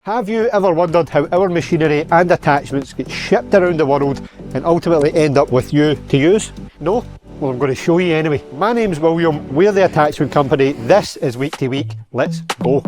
Have you ever wondered how our machinery and attachments get shipped around the world and ultimately end up with you to use? No? Well, I'm going to show you anyway. My name's William, we're the attachment company, this is Week to Week, let's go.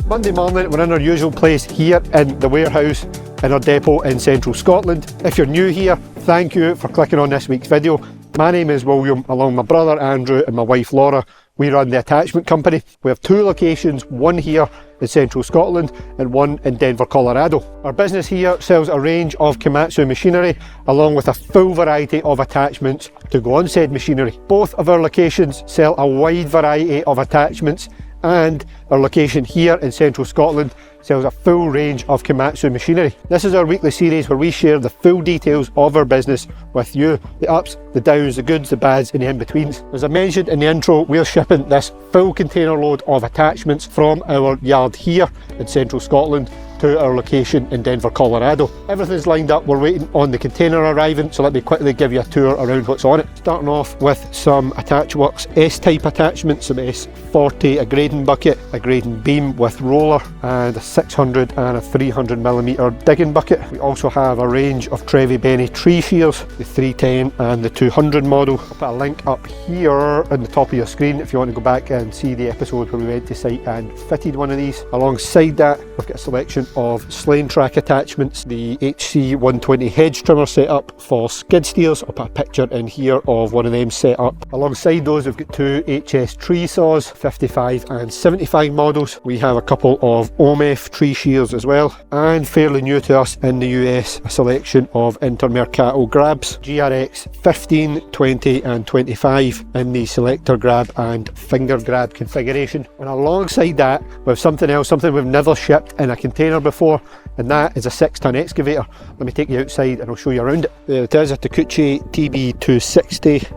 Monday morning, we're in our usual place here in the warehouse in our depot in central Scotland. If you're new here, thank you for clicking on this week's video. My name is William, along with my brother Andrew and my wife Laura. We run the attachment company. We have two locations, one here in central Scotland and one in Denver, Colorado. Our business here sells a range of Komatsu machinery along with a full variety of attachments to go on said machinery. Both of our locations sell a wide variety of attachments, and our location here in central Scotland sells a full range of Komatsu machinery. This is our weekly series where we share the full details of our business with you, the ups, the downs, the goods, the bads and the in-betweens. As I mentioned in the intro, we're shipping this full container load of attachments from our yard here in central Scotland to our location in Denver, Colorado. Everything's lined up, we're waiting on the container arriving, so let me quickly give you a tour around what's on it. Starting off with some Attachworks S-type attachments, some S40, a grading bucket, a grading beam with roller, and a 600 and a 300mm digging bucket. We also have a range of Trevi Benny tree shears, the 310 and the 200 model. I'll put a link up here in the top of your screen if you want to go back and see the episode where we went to site and fitted one of these. Alongside that, we've got a selection of Slane track attachments, the HC 120 hedge trimmer set up for skid steers. I'll put a picture in here of one of them set up. Alongside those, we've got two HS tree saws, 55 and 75 models. We have a couple of OMF tree shears as well, and fairly new to us in the US, a selection of Intermercato grabs, GRX 15, 20 and 25 in the selector grab and finger grab configuration. And alongside that, we have something else, something we've never shipped in a container before, and that is a 6-ton excavator. Let me take you outside and I'll show you around it. There it is, a Takeuchi TB260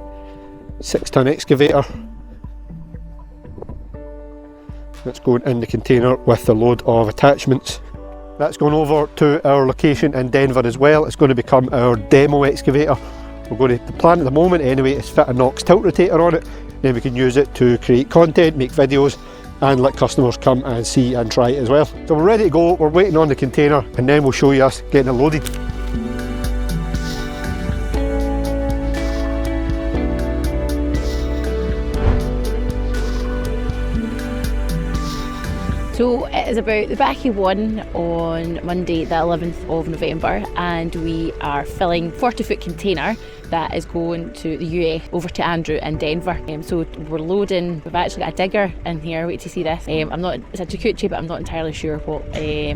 6-ton excavator. That's going in the container with a load of attachments. That's going over to our location in Denver as well. It's going to become our demo excavator. We're going to, the plan at the moment anyway, is fit a Knox tilt rotator on it. Then we can use it to create content, make videos, and let customers come and see and try it as well. So we're ready to go, we're waiting on the container, and then we'll show you us getting it loaded. So it is about the back of 1 on Monday the 11th of November, and we are filling a 40-foot container that is going to the US over to Andrew in Denver. So we're loading, we've actually got a digger in here, wait to see this. It's a Takeuchi, but I'm not entirely sure what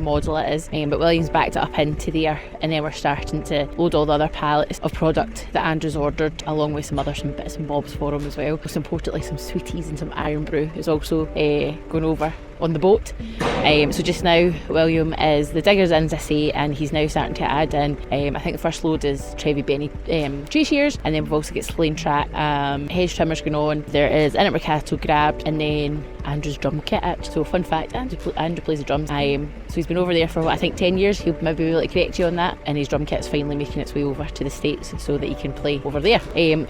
model it is. But William's backed it up into there, and then we're starting to load all the other pallets of product that Andrew's ordered, along with some bits and bobs for him as well. Most importantly, some sweeties and some iron brew is also going over on the boat. So just now William is, the digger's in, as I say, and he's now starting to add in, I think the first load is Trevi Benny tree shears, and then we've also got Slane track hedge trimmers going on. There is Intermercato grab, and then Andrew's drum kit. So fun fact, Andrew plays the drums. So he's been over there for I think 10 years. He'll maybe be able to correct you on that, and his drum kit's finally making its way over to the States so that he can play over there.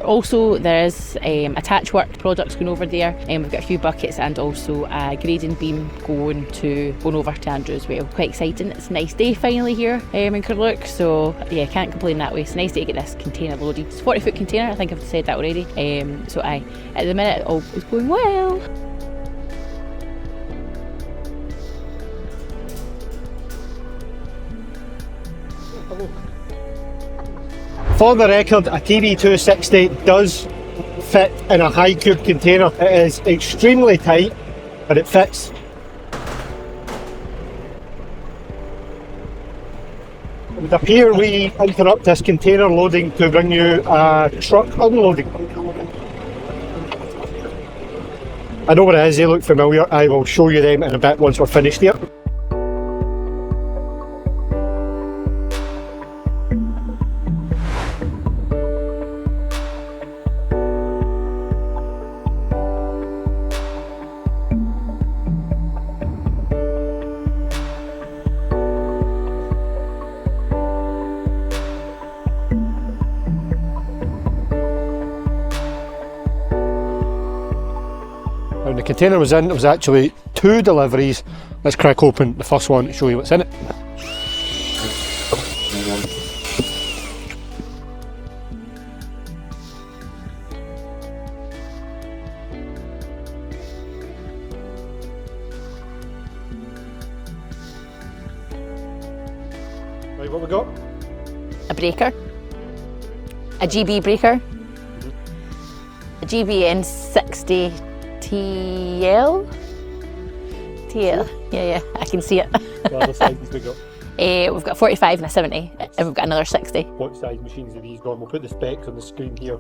Also there is Attachwork products going over there, and we've got a few buckets and also a grading beam going over to Andrew as well. Quite exciting. It's a nice day finally here in Curlook, so yeah, can't complain that way. It's a nice day to get this container loaded. It's a 40-foot container, I think I've said that already. So at the minute all is going well. For the record, a TB260 does fit in a high cube container. It is extremely tight, but it fits. It would appear we interrupt this container loading to bring you a truck unloading. I know what it is, they look familiar. I will show you them in a bit once we're finished here. When the container was in, it was actually 2 deliveries. Let's crack open the first one to show you what's in it. Right, what we got? A breaker, a GB breaker, a GBN 60 TL? Yeah, I can see it. What other sizes we got? We've got a 45 and a 70, and we've got another 60. What size machines are these going? We'll put the specs on the screen here.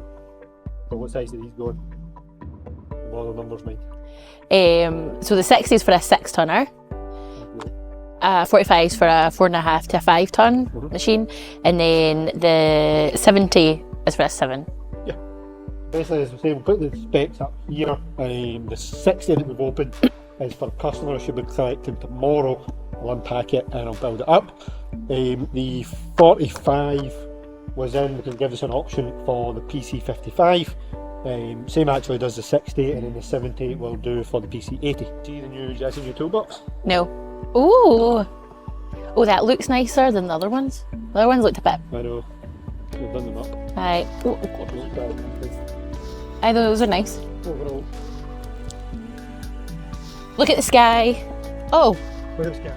But what size are these going? What are the numbers, mate? So the 60 is for a 6 tonner, 45 is for a 4.5 to a 5 ton machine, and then the 70 is for a 7. Yeah. Basically, as I say, we'll put the specs up here. The 60 that we've opened is for a customer. Should be collecting tomorrow. I'll unpack it and I'll build it up. The 45 was in because it gives us an option for the PC55. Same actually does the 60, and then the 70 will do for the PC80. See the new that's in your toolbox? No. Ooh. Oh, that looks nicer than the other ones. The other ones looked a bit. I know. We've done them up. Right. I thought those are nice. Overall. Look at the sky. Oh. Where's the sky?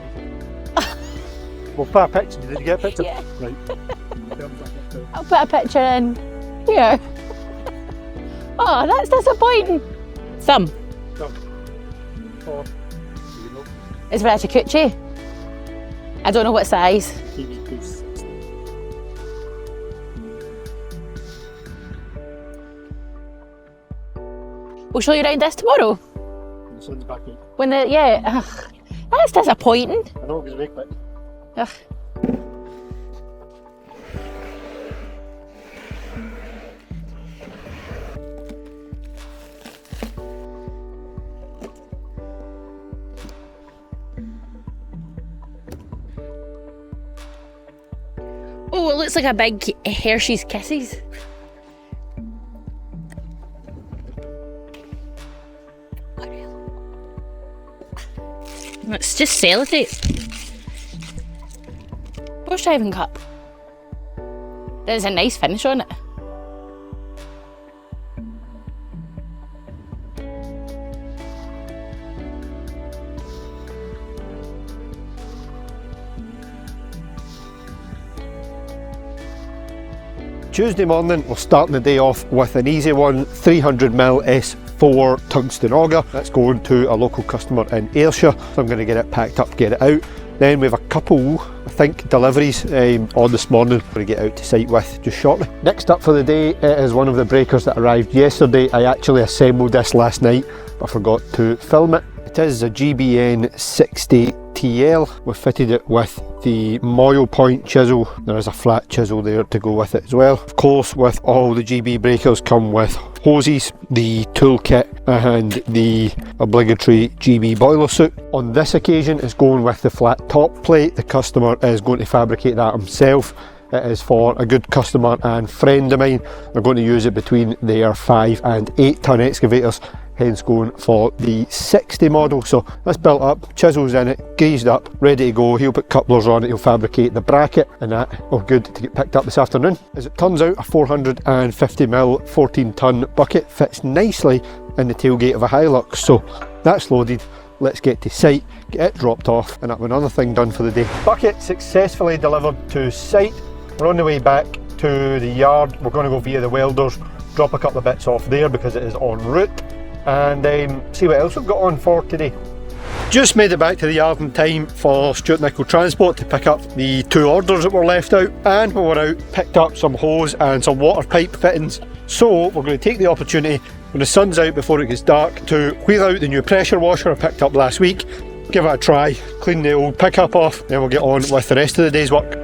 We'll put a picture. Did you get a picture? Yeah. Right. I'll put a picture in here. Oh, that's disappointing. Some. Oh. It's for a Chikuchi. I don't know what size. We'll show you around this tomorrow. The sun's back out. When the, yeah, ugh, that's disappointing. I know, it was very quick. Ugh. Oh, it looks like a big Hershey's Kisses. It's just sellotape. Bush driving cup. There's a nice finish on it. Tuesday morning, we're starting the day off with an easy one, 300mm S4 tungsten auger. That's going to a local customer in Ayrshire, so I'm going to get it packed up, get it out. Then we have a couple, I think, deliveries on this morning we're going to get out to site with just shortly. Next up for the day, it is one of the breakers that arrived yesterday. I actually assembled this last night, but I forgot to film it. It is a GBN 60 TL. We've fitted it with the Moyle Point chisel. There is a flat chisel there to go with it as well. Of course, with all the GB breakers come with hoses, the toolkit and the obligatory GB boiler suit. On this occasion, it's going with the flat top plate. The customer is going to fabricate that himself. It is for a good customer and friend of mine. They're going to use it between their 5 and 8 ton excavators, hence going for the 60 model. So that's built up, chisels in it, greased up, ready to go. He'll put couplers on it, he'll fabricate the bracket, and that all good to get picked up this afternoon. As it turns out, a 450mm 14 ton bucket fits nicely in the tailgate of a Hilux. So that's loaded. Let's get to site, get it dropped off, and have another thing done for the day. Bucket successfully delivered to site. We're on the way back to the yard. We're going to go via the welders, drop a couple of bits off there because it is en route, and see what else we've got on for today. Just made it back to the yard in time for Stuart Nicol Transport to pick up the 2 orders that were left out, and when we're out, picked up some hose and some water pipe fittings. So we're going to take the opportunity when the sun's out before it gets dark to wheel out the new pressure washer I picked up last week, give it a try, clean the old pickup off, then we'll get on with the rest of the day's work.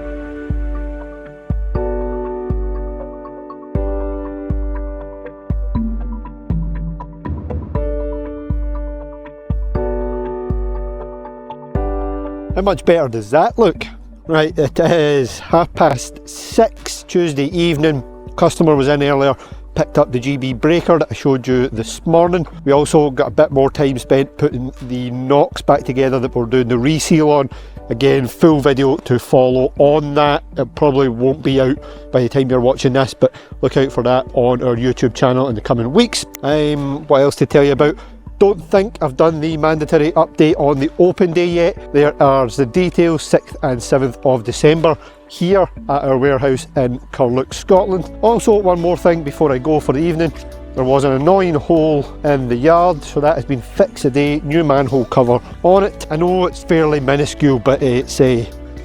How much better does that look? Right, it is 6:30 Tuesday evening. Customer was in earlier, picked up the GB breaker that I showed you this morning. We also got a bit more time spent putting the knocks back together that we're doing the reseal on. Again, full video to follow on that. It probably won't be out by the time you're watching this, but look out for that on our YouTube channel in the coming weeks. What else to tell you about? Don't think I've done the mandatory update on the open day yet. There are the details, 6th and 7th of December here at our warehouse in Carluke, Scotland. Also, one more thing before I go for the evening. There was an annoying hole in the yard, so that has been fixed today. New manhole cover on it. I know it's fairly minuscule, but it's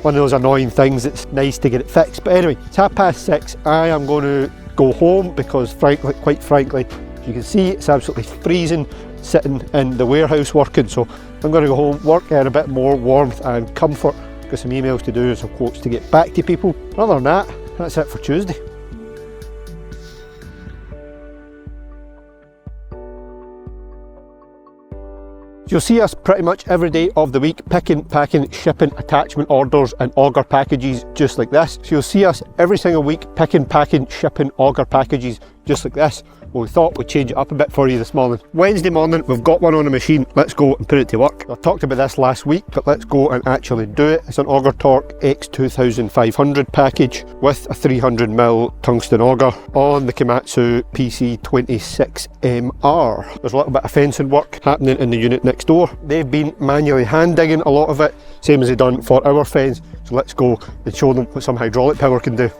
one of those annoying things. It's nice to get it fixed. But anyway, it's 6:30. I am going to go home because quite frankly, as you can see, it's absolutely freezing sitting in the warehouse working, so I'm going to go home, work in a bit more warmth and comfort, got some emails to do and some quotes to get back to people. Other than that, that's it for Tuesday. You'll see us pretty much every day of the week picking, packing, shipping attachment orders and auger packages just like this. So you'll see us every single week picking, packing, shipping auger packages just like this. Well, we thought we'd change it up a bit for you this morning. Wednesday morning, we've got one on the machine. Let's go and put it to work. I talked about this last week, but let's go and actually do it. It's an Auger Torque X2500 package with a 300mm tungsten auger on the Komatsu PC26MR. There's a little bit of fencing work happening in the unit next door. They've been manually hand digging a lot of it, same as they've done for our fence. So let's go and show them what some hydraulic power can do.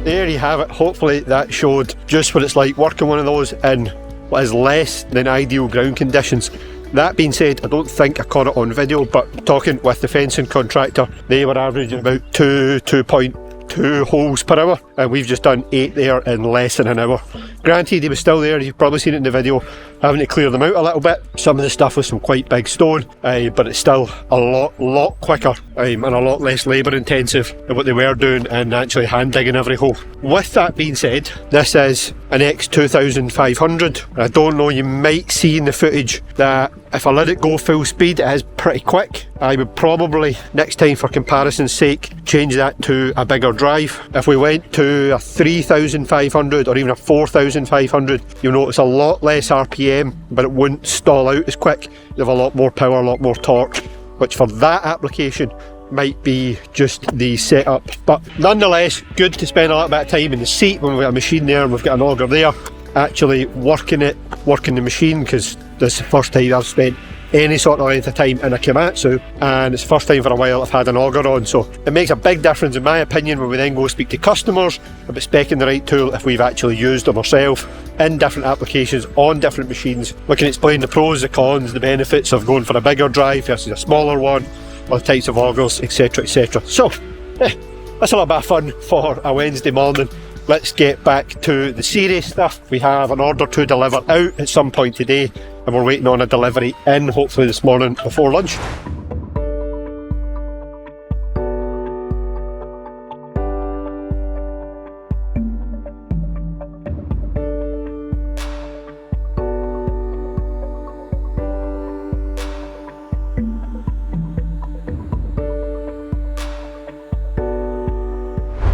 There you have it. Hopefully that showed just what it's like working one of those in what is less than ideal ground conditions. That being said, I don't think I caught it on video, but talking with the fencing contractor, they were averaging about 2.2 holes per hour, and we've just done 8 there in less than an hour. Granted, he was still there, you've probably seen it in the video, having to clear them out a little bit. Some of the stuff was some quite big stone, but it's still a lot quicker and a lot less labour intensive than what they were doing and actually hand digging every hole. With that being said, this is an X2500. I don't know, you might see in the footage that if I let it go full speed, it is pretty quick. I would probably, next time for comparison's sake, change that to a bigger drive. If we went to a 3500 or even a 4500, you'll notice a lot less RPM, but it wouldn't stall out as quick. You have a lot more power, a lot more torque, which for that application might be just the setup. But nonetheless, good to spend a little bit of time in the seat when we've got a machine there and we've got an auger there, actually working the machine, because this is the first time I've spent any sort of length of time in a Komatsu, and it's the first time for a while I've had an auger on, so it makes a big difference in my opinion when we then go speak to customers about specing the right tool if we've actually used them ourselves in different applications on different machines. We can explain the pros, the cons, the benefits of going for a bigger drive versus a smaller one, other types of augers, etc, etc. So that's a lot of fun for a Wednesday morning. Let's get back to the serious stuff. We have an order to deliver out at some point today, and we're waiting on a delivery in, hopefully this morning before lunch.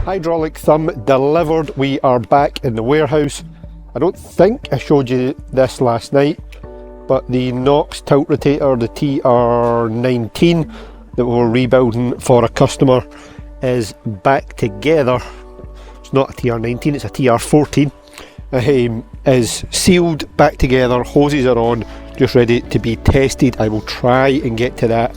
Hydraulic thumb delivered. We are back in the warehouse. I don't think I showed you this last night, but the Knox tilt rotator, the TR19 that we were rebuilding for a customer, is back together. It's not a TR19, it's a TR14. Is sealed back together, hoses are on, just ready to be tested. I will try and get to that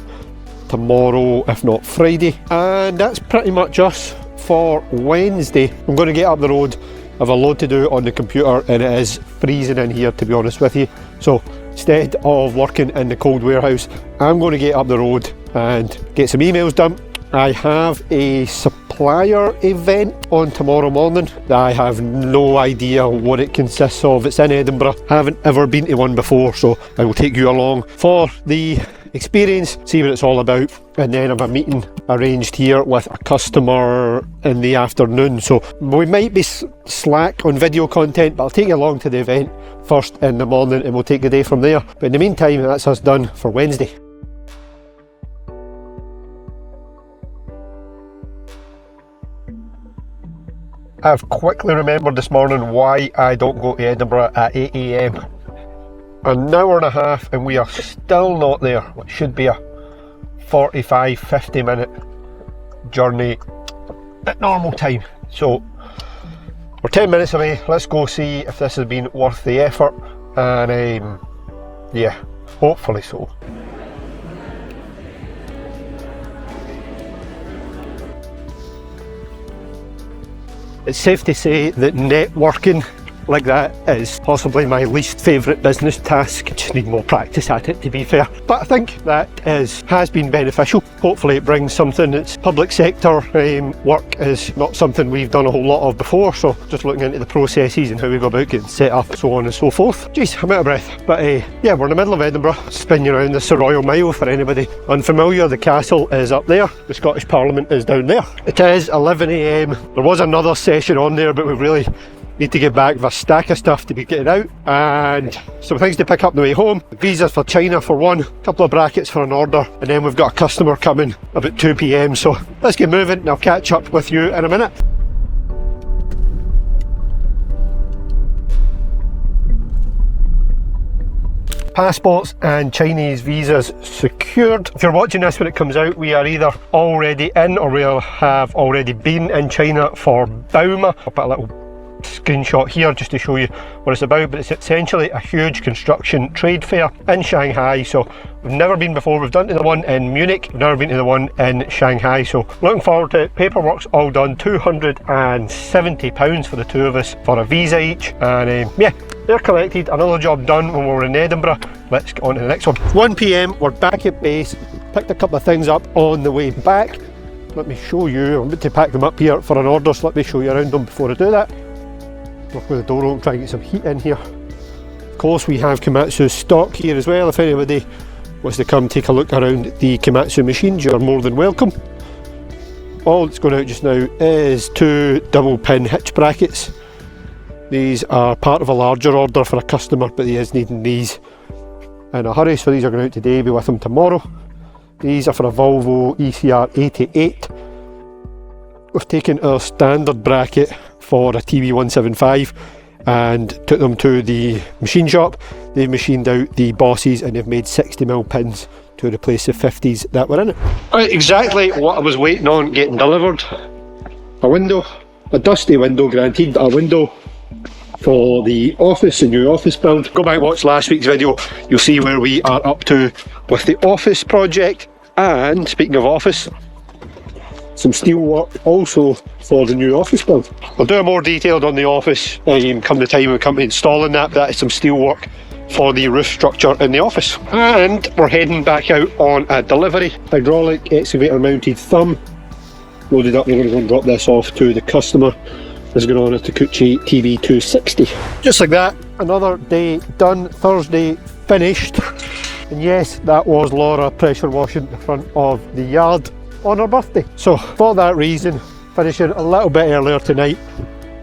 tomorrow, if not Friday. And that's pretty much us for Wednesday. I'm going to get up the road. I have a load to do on the computer and it is freezing in here, to be honest with you. So instead of working in the cold warehouse, I'm going to get up the road and get some emails done. I have a supplier event on tomorrow morning that I have no idea what it consists of. It's in Edinburgh. I haven't ever been to one before, so I will take you along for the experience, see what it's all about, and then I have a meeting arranged here with a customer in the afternoon. So we might be slack on video content, but I'll take you along to the event first in the morning and we'll take the day from there. But in the meantime, that's us done for Wednesday. I've quickly remembered this morning why I don't go to Edinburgh at 8 AM. An hour and a half and we are still not there. It should be a 45-50 minute journey at normal time. So we're 10 minutes away. Let's go see if this has been worth the effort, and yeah, hopefully so. It's safe to say that networking like that is possibly my least favourite business task. I just need more practice at it, to be fair. But I think that has been beneficial. Hopefully it brings something. It's public sector work is not something we've done a whole lot of before, so just looking into the processes and how we go about getting set up, so on and so forth. Jeez, I'm out of breath. But yeah, we're in the middle of Edinburgh, spinning around the Sir Royal Mile. For anybody unfamiliar, the castle is up there, the Scottish Parliament is down there. It is 11 AM. There was another session on there, but we really need to get back with a stack of stuff to be getting out, and some things to pick up on the way home. Visas for China for one, a couple of brackets for an order, and then we've got a customer coming about 2 PM. So let's get moving and I'll catch up with you in a minute. Passports and Chinese visas secured. If you're watching this when it comes out, we are either already in or we'll have already been in China for Bauma. I'll put a little screenshot here just to show you what it's about, but it's essentially a huge construction trade fair in Shanghai. So we've never been before. We've done to the one in Munich, we've never been to the one in Shanghai, so looking forward to it. Paperwork's all done, £270 for the two of us for a visa each, and yeah, they're collected. Another job done when we were in Edinburgh. Let's get on to the next one. 1 PM, we're back at base, picked a couple of things up on the way back. Let me show you. I'm about to pack them up here for an order, so let me show you around them before I do that. Work with the door open, try and get some heat in here. Of course, we have Komatsu stock here as well. If anybody wants to come take a look around the Komatsu machines, you're more than welcome. All that's going out just now is 2 double pin hitch brackets. These are part of a larger order for a customer, but he is needing these in a hurry, so these are going out today, be with him tomorrow. These are for a Volvo ECR 88. We've taken our standard bracket for a TB175 and took them to the machine shop. They've machined out the bosses and they've made 60mm pins to replace the 50s that were in it. Right, exactly what I was waiting on getting delivered. A window, a dusty window granted, but a window for the office, the new office build. Go back and watch last week's video, you'll see where we are up to with the office project. And speaking of office, some steel work also for the new office build. We'll do a more detailed on the office come the time we come to installing that, but that is some steel work for the roof structure in the office. And we're heading back out on a delivery. Hydraulic excavator mounted thumb. Loaded up, we're going to go and drop this off to the customer. This is going on a Takuchi TV260. Just like that, another day done, Thursday finished. And yes, that was Laura pressure washing the front of the yard on her birthday. So for that reason, finishing a little bit earlier tonight.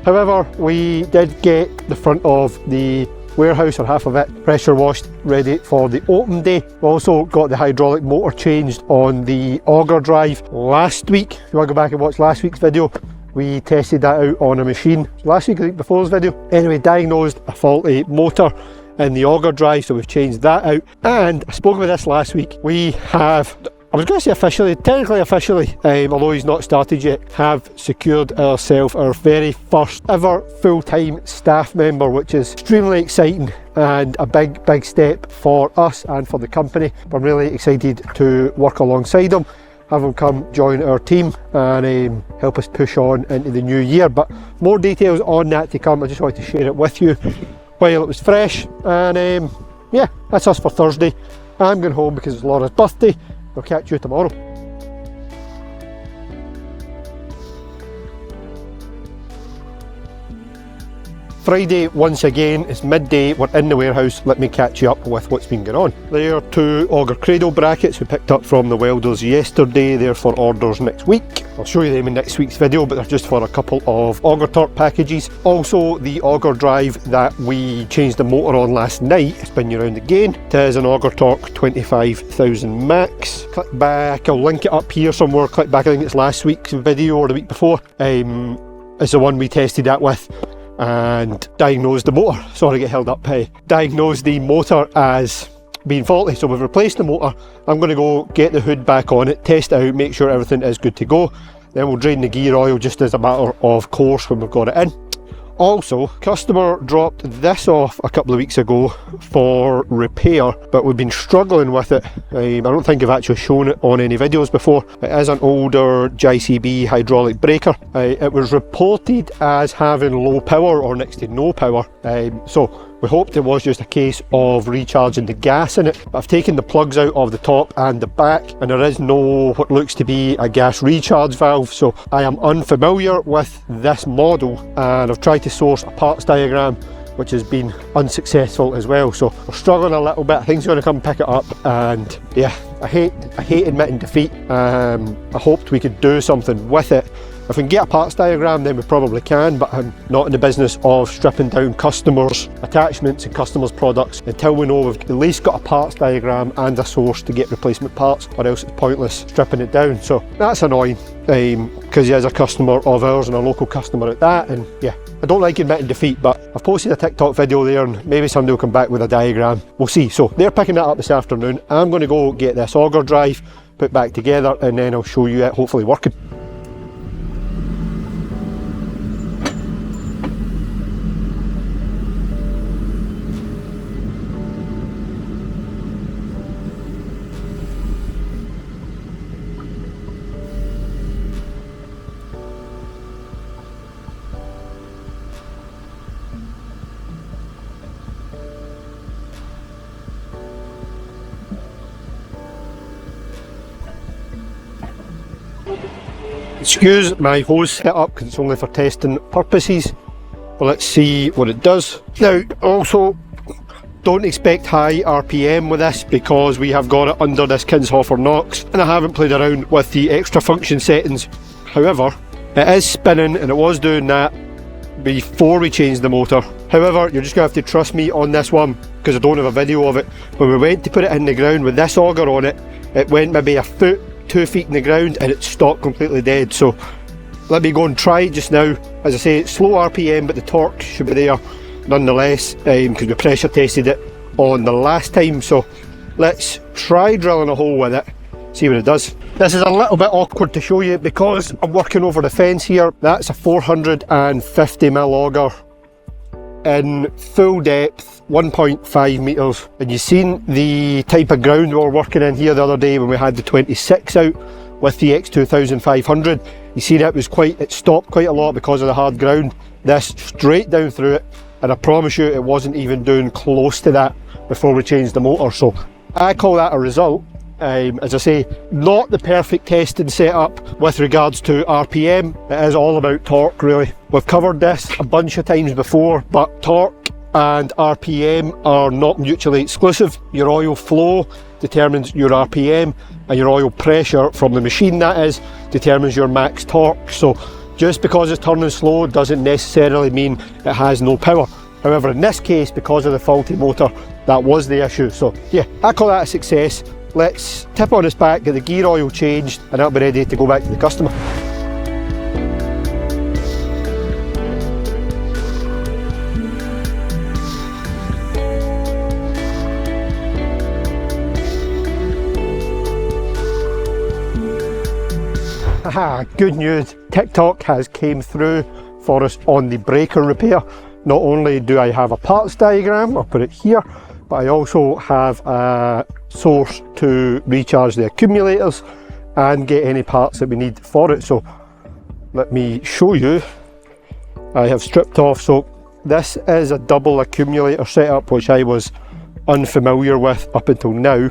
However, we did get the front of the warehouse, or half of it, pressure washed, ready for the open day. We also got the hydraulic motor changed on the auger drive last week. If you want to go back and watch last week's video, we tested that out on a machine last week, I think before's video. Anyway, diagnosed a faulty motor in the auger drive, so we've changed that out. And I spoke about this last week. We have I was going to say officially, technically officially, although he's not started yet, have secured ourselves our very first ever full-time staff member, which is extremely exciting and a big step for us and for the company. I'm really excited to work alongside him, have him come join our team and help us push on into the new year. But more details on that to come. I just wanted to share it with you while it was fresh. And yeah, that's us for Thursday. I'm going home because it's Laura's birthday. I'll catch you tomorrow. Friday, once again, it's midday, we're in the warehouse. Let me catch you up with what's been going on. There are 2 auger cradle brackets we picked up from the welders yesterday. They're for orders next week. I'll show you them in next week's video, but they're just for a couple of auger torque packages. Also, the auger drive that we changed the motor on last night, spin you around again. It is an auger torque 25,000 max. Click back, I'll link it up here somewhere. Click back, I think it's last week's video or the week before. It's the one we tested that with and diagnosed the motor, sorry, get held up, diagnosed the motor as being faulty. So we've replaced the motor. I'm going to go get the hood back on it, test it out, make sure everything is good to go. Then we'll drain the gear oil just as a matter of course when we've got it in. Also, customer dropped this off a couple of weeks ago for repair, but we've been struggling with it. I don't think I've actually shown it on any videos before. It is an older JCB hydraulic breaker. It was reported as having low power or next to no power, so we hoped it was just a case of recharging the gas in it. But I've taken the plugs out of the top and the back, and there is no what looks to be a gas recharge valve, so I am unfamiliar with this model and I've tried to source a parts diagram which has been unsuccessful as well, so we're struggling a little bit. I think he's going to come pick it up, and yeah, I hate admitting defeat. I hoped we could do something with it. If we can get a parts diagram, then we probably can, but I'm not in the business of stripping down customers' attachments and customers' products until we know we've at least got a parts diagram and a source to get replacement parts, or else it's pointless stripping it down. So that's annoying, because he is a customer of ours and a local customer at that, and yeah, I don't like admitting defeat, but I've posted a TikTok video there and maybe somebody will come back with a diagram. We'll see. So they're picking that up this afternoon. I'm going to go get this auger drive put back together and then I'll show you it hopefully working. Excuse my hose setup because it's only for testing purposes, but let's see what it does. Now also, don't expect high RPM with this because we have got it under this Kinshofer Knox and I haven't played around with the extra function settings. However, it is spinning and it was doing that before we changed the motor. However, you're just going to have to trust me on this one because I don't have a video of it. When we went to put it in the ground with this auger on it, it went maybe a foot, 2 feet in the ground and it stopped completely dead. So let me go and try it just now. As I say, it's slow RPM, but the torque should be there nonetheless, because we pressure tested it on the last time. So let's try drilling a hole with it, see what it does. This is a little bit awkward to show you because I'm working over the fence here. That's a 450mm auger in full depth, 1.5 metres, and you've seen the type of ground we were working in here the other day when we had the 26 out with the X2500. You see that it stopped quite a lot because of the hard ground. This straight down through it, and I promise you it wasn't even doing close to that before we changed the motor. So I call that a result. As I say, not the perfect testing setup with regards to RPM. It is all about torque really. We've covered this a bunch of times before, but torque and RPM are not mutually exclusive. Your oil flow determines your RPM and your oil pressure from the machine, that is, determines your max torque. So just because it's turning slow doesn't necessarily mean it has no power. However, in this case, because of the faulty motor, that was the issue. So yeah, I call that a success. Let's tip on its back, get the gear oil changed, and that'll be ready to go back to the customer. Haha, good news, TikTok has came through for us on the breaker repair. Not only do I have a parts diagram, I'll put it here, but I also have a source to recharge the accumulators and get any parts that we need for it. So let me show you. I have stripped off, so this is a double accumulator setup which I was unfamiliar with up until now.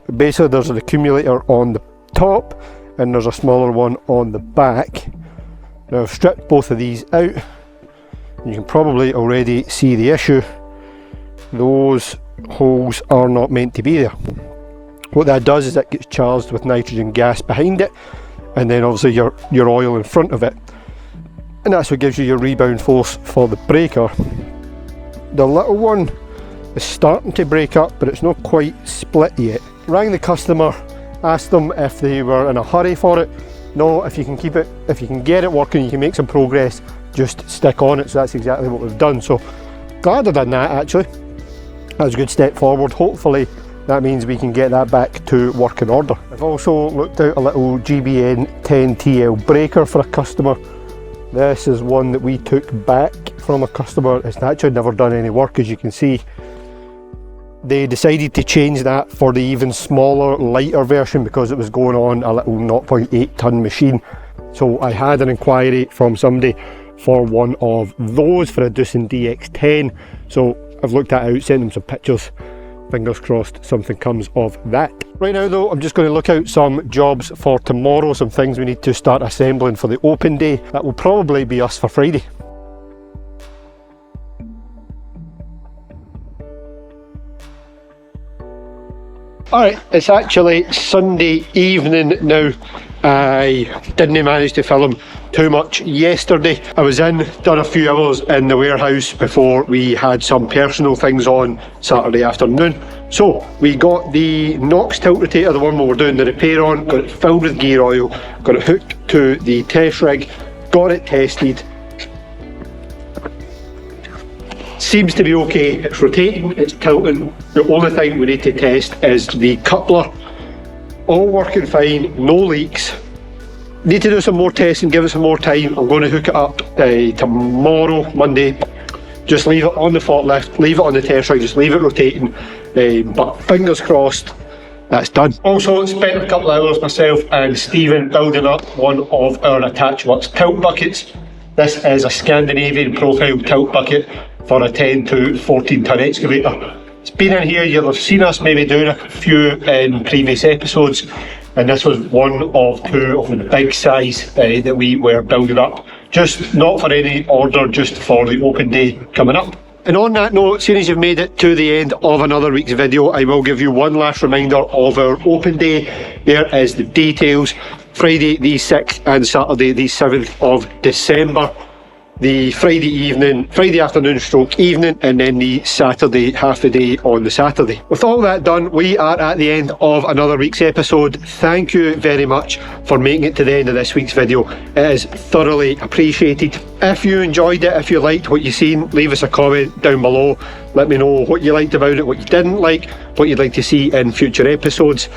But basically there's an accumulator on the top and there's a smaller one on the back. Now I've stripped both of these out. You can probably already see the issue. Those holes are not meant to be there. What that does is it gets charged with nitrogen gas behind it, and then obviously your oil in front of it, and that's what gives you your rebound force for the breaker. The little one is starting to break up, but it's not quite split yet. Rang the customer, asked them if they were in a hurry for it. No, if you can keep it, if you can get it working, you can make some progress, just stick on it. So that's exactly what we've done. So glad I've done that actually. That was a good step forward. Hopefully that means we can get that back to working order. I've also looked out a little GBN 10TL breaker for a customer. This is one that we took back from a customer. It's actually never done any work, as you can see. They decided to change that for the even smaller, lighter version because it was going on a little 0.8 ton machine. So I had an inquiry from somebody for one of those for a Doosan DX10. So I've looked that out, sent them some pictures. Fingers crossed something comes of that. Right now though, I'm just going to look out some jobs for tomorrow, some things we need to start assembling for the open day. That will probably be us for Friday. Alright, it's actually Sunday evening now. I didn't manage to film too much yesterday. I was done a few hours in the warehouse before we had some personal things on Saturday afternoon. So we got the Knox tilt rotator, the one we were doing the repair on, got it filled with gear oil, got it hooked to the test rig, got it tested. Seems to be okay, it's rotating, it's tilting. The only thing we need to test is the coupler. All working fine, no leaks. Need to do some more testing, give it some more time. I'm going to hook it up tomorrow, Monday. Just leave it on the forklift, leave it on the test rig, just leave it rotating. But fingers crossed, that's done. Also spent a couple of hours myself and Stephen building up one of our Attachworks tilt buckets. This is a Scandinavian profile tilt bucket for a 10 to 14 ton excavator. It's been in here, you'll have seen us maybe doing a few in previous episodes, and this was one of two of the big size that we were building up. Just not for any order, just for the open day coming up. And on that note, seeing as you've made it to the end of another week's video, I will give you one last reminder of our open day. There is the details. Friday the 6th and Saturday the 7th of December. The Friday afternoon stroke evening, and then the Saturday half a day on the Saturday. With all that done, we are at the end of another week's episode. Thank you very much for making it to the end of this week's video. It is thoroughly appreciated. If you enjoyed it, if you liked what you've seen, leave us a comment down below. Let me know what you liked about it, what you didn't like, what you'd like to see in future episodes.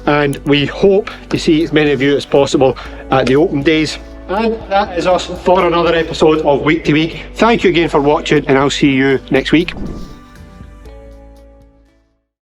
And we hope to see as many of you as possible at the open days. And that is us for another episode of Week to Week. Thank you again for watching, and I'll see you next week.